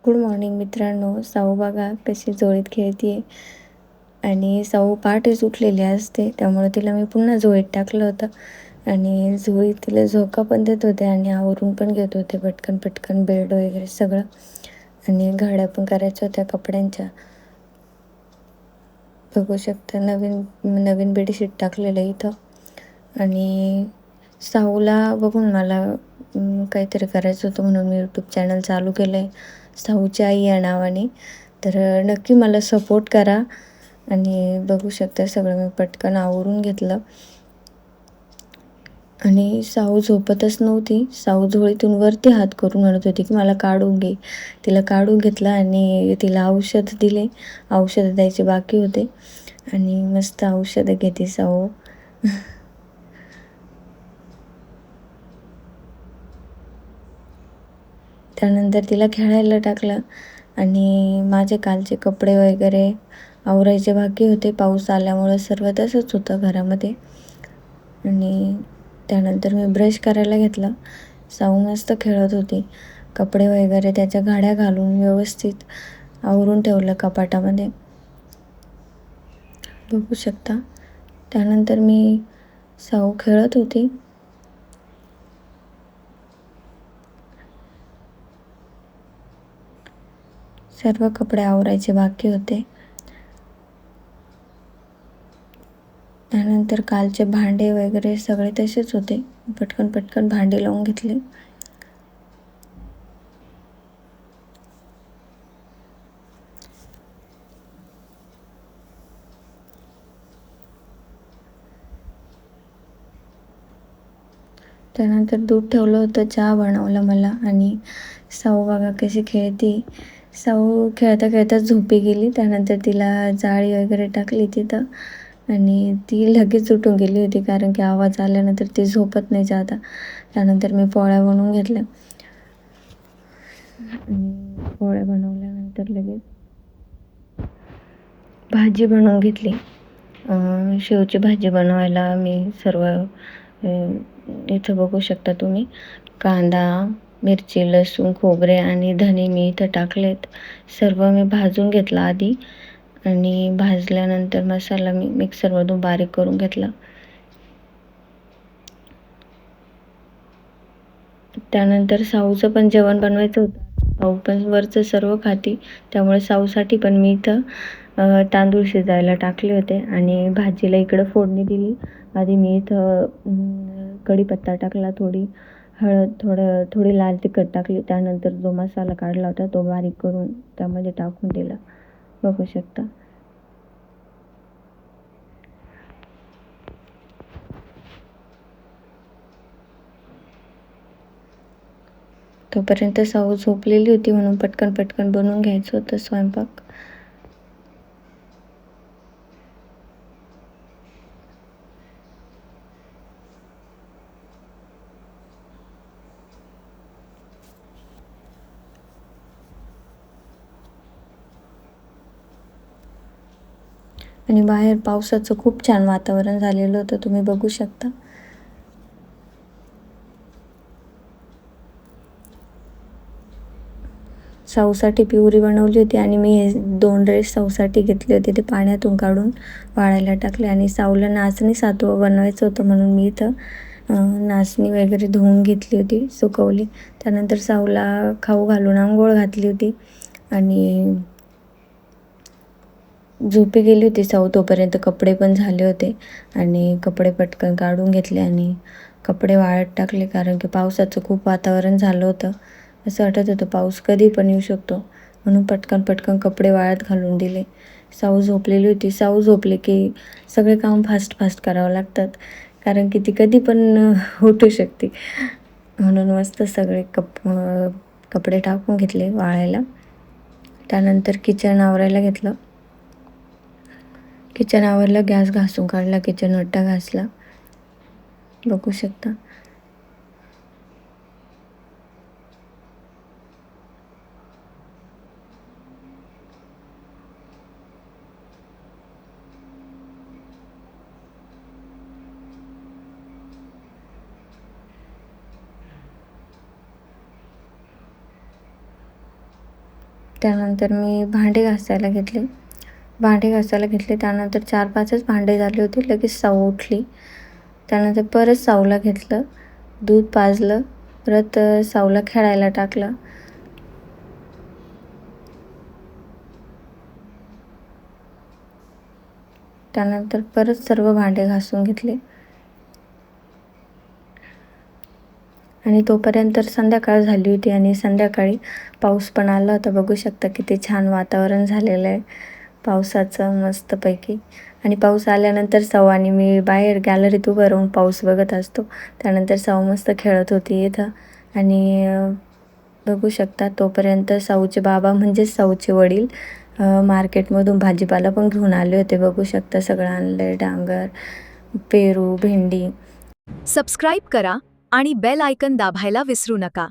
Good morning मित्रांनो. साऊ बघा कशी झोळीत खेळते आणि साऊ पहाटेच उठलेली असते, त्यामुळे तिला मी पुन्हा झोळीत टाकलं होतं आणि झोळीत तिला झोका पण देत होते आणि आवरून पण घेत होते पटकन पटकन बेड वगैरे सगळं. आणि घड्या पण करायच्या होत्या कपड्यांच्या. बघू शकता नवीन नवीन बेडशीट टाकलेलं इथं. आणि साऊला बघून मला काहीतरी करायचं होतं म्हणून मी यूट्यूब चॅनल चालू केलं आहे, साऊची आई या नावाने. तर नक्की मला सपोर्ट करा. आणि बघू शकता सगळं मी पटकन आवरून घेतलं. आणि साऊ झोपतच नव्हती. साऊ झोळीतून वरती हात करून म्हणत होती की मला काढून घे. तिला काढून घेतलं आणि तिला औषध दिले. औषधं द्यायचे बाकी होते आणि मस्त औषधं घेते साऊ. त्यानंतर तिला खेळायला टाकलं आणि माझे कालचे कपडे वगैरे आवरायचे बाकी होते. पाऊस आल्यामुळं सर्व तसंच होतं घरामध्ये. आणि त्यानंतर मी ब्रश करायला घेतलं. साऊ मस्त खेळत होती. कपडे वगैरे त्याच्या घड्या घालून व्यवस्थित आवरून ठेवलं कपाटामध्ये, बघू शकता. त्यानंतर मी साऊ खेळत होती. सर्व कपडे आवरायचे बाकी होते. त्यानंतर कालचे भांडे वगैरे सगळे तसेच होते. पटकन पटकन भांडे लावून घेतले. त्यानंतर दूध ठेवलं होतं, चहा बनवला मला. आणि साऊ बघा कशी खेळते. साऊ खेळता खेळता झोपी गेली. त्यानंतर तिला जाळी वगैरे टाकली तिथं आणि ती लगेच उठून गेली होती, कारण की आवाज आल्यानंतर ती झोपत नाही जाता. त्यानंतर मी पोळ्या बनवून घेतल्या आणि पोळ्या बनवल्यानंतर लगेच भाजी बनवून घेतली. शेवची भाजी बनवायला मी सर्व इथं बघू शकता तुम्ही, कांदा, मिरची, लसूण, खोबरे आणि धने मी इथं टाकलेत. सर्व मी भाजून घेतला आधी आणि भाजल्यानंतर मसाला मी मिक्सरमधून बारीक करून घेतला. त्यानंतर साऊचं पण जेवण बनवायचं होतं. साऊ पण वरचं सर्व खाती, त्यामुळे साऊसाठी पण मी इथं तांदूळ शिजायला टाकले होते आणि भाजीला इकडं फोडणी दिली. आधी मी इथं कढीपत्ता टाकला, थोडी हळद, थोडी लाल तिखट टाकली. त्यानंतर जो मसाला काढला होता तो बारीक करून त्यामध्ये टाकून दिला, बघू शकता. तोपर्यंत साऊ झोपलेली होती म्हणून पटकन पटकन बनवून घ्यायचं होतं स्वयंपाक. आणि बाहेर पावसाचं खूप छान वातावरण झालेलं होतं, तुम्ही बघू शकता. साऊसाठी पिवरी बनवली होती आणि मी हे 2 ड्रेस साऊसाठी घेतले होते, ते पाण्यातून काढून वाळायला टाकले. आणि साऊला नाचणी सातवं बनवायचं होतं म्हणून मी इथं नाचणी वगैरे धुवून घेतली होती, सुकवली. त्यानंतर साऊला खाऊ घालून अंघोळ घातली होती आणि झोपी गेली होती साऊ. तोपर्यंत कपडे पण झाले होते आणि कपडे पटकन काढून घेतले आणि कपडे वाळत टाकले, कारण की पावसाचं खूप वातावरण झालं होतं. असं वाटत होतं पाऊस कधी पण येऊ शकतो, म्हणून पटकन पटकन कपडे वाळत घालून दिले. साऊ झोपलेली होती. साऊ झोपले की सगळे काम फास्ट फास्ट करावं लागतात, कारण की ती कधी पण उठू शकते. म्हणून मस्त सगळे कपडे टाकून घेतले वाळायला. त्यानंतर किचन आवरायला घेतलं. किचन आवरलं, गॅस घासून काढला, किचन ओटा घासला, बघू शकता. त्यानंतर मी भांडे घासायला घेतले. त्यानंतर 4-5च भांडे झाले होते. लगेच साऊ उठली. त्यानंतर परत साऊला घेतलं, दूध पाजलं, परत साऊला खेळायला टाकलं. त्यानंतर परत सर्व भांडे घासून घेतले आणि तोपर्यंत संध्याकाळ झाली होती आणि संध्याकाळी पाऊस पण आला होता. बघू शकता किती छान वातावरण झालेलं आहे पावसाचं मस्तपैकी. आणि पाऊस आल्यानंतर साऊ आणि मी बाहेर गॅलरीत उभं राहून पाऊस बघत असतो. त्यानंतर साऊ मस्त खेळत होती इथं आणि बघू शकता तोपर्यंत साऊचे बाबा म्हणजेच साऊचे वडील मार्केटमधून भाजीपाला पण घेऊन आले होते. बघू शकता सगळं आणलंय, डांगर, पेरू, भेंडी. सबस्क्राईब करा आणि बेल आयकन दाबायला विसरू नका.